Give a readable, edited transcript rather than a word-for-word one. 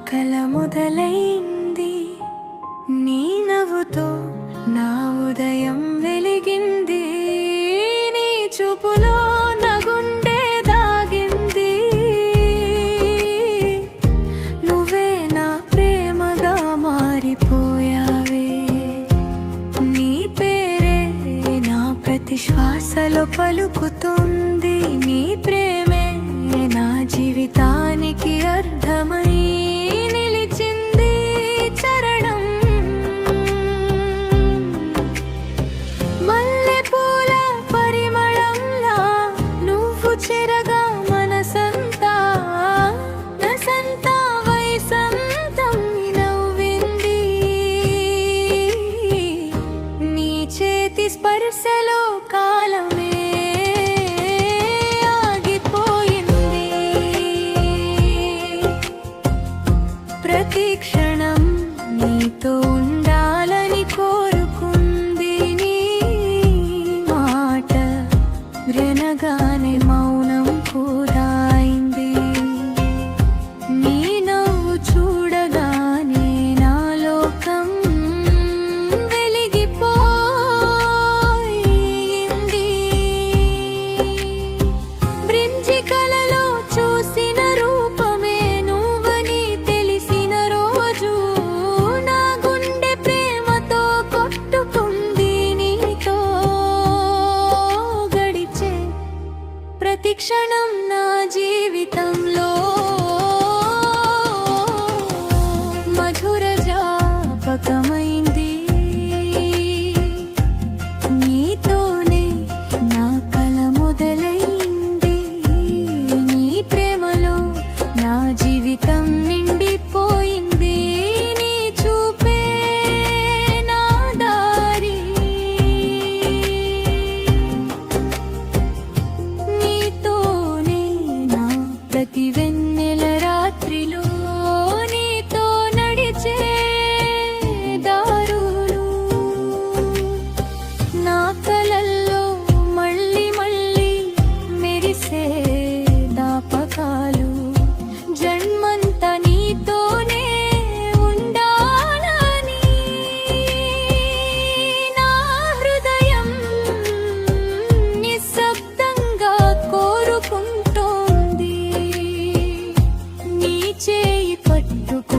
కల మొదలైంది, నీ నవ్వుతో నా ఉదయం వెలిగింది. నీ చూపులో నా గుండె దాగింది, నువ్వే నా ప్రేమగా మారిపోయావే. నీ పేరే నా ప్రతి శ్వాసలో పలుకుతుంది, నీ ప్రేమే నా జీవితానికి అర్థమై నిలిచింది చరణం. మల్లెపూల పరిమళంలా నువ్వు చెరగా మనసంతా, నసంతా వయసంతం నవ్వింది. నీ చేతి స్పర్శలో కాలమే ప్రతి క్షణం నీతో ఉండాలని కోరుకుంది. నీ మాట వినగానే మౌనం కూడా అయింది. నీ నవ్వు చూడగానే నా లోకం వెలిగిపోయింది. బ్రింజి కలలో చూసిన రూపమే నువ్వని తెలిసిన రోజు, నా గుండె ప్రేమతో కొట్టుకుంది. నీతో గడిచే ప్రతి క్షణం నా జీవితంలో మధుర జ్ఞాపకమైంది. నీతోనే నా కల మొదలైంది, నీ ప్రేమలో నా జీవితం నిండిపోయింది. నీ చూపే నా దారి, నీతోనే నా ప్రతి వెన్నెల రాత్రిలో, నీతో నడిచే దారులు, నా కలల్లో మళ్ళీ మళ్ళీ మెరిసే జ్ఞాపకాలు. జన్మంతా నీతోనే ఉండాలని నా హృదయం నిశ్శబ్దంగా కోరుకుంటోంది. నీ చేయి పట్టుకో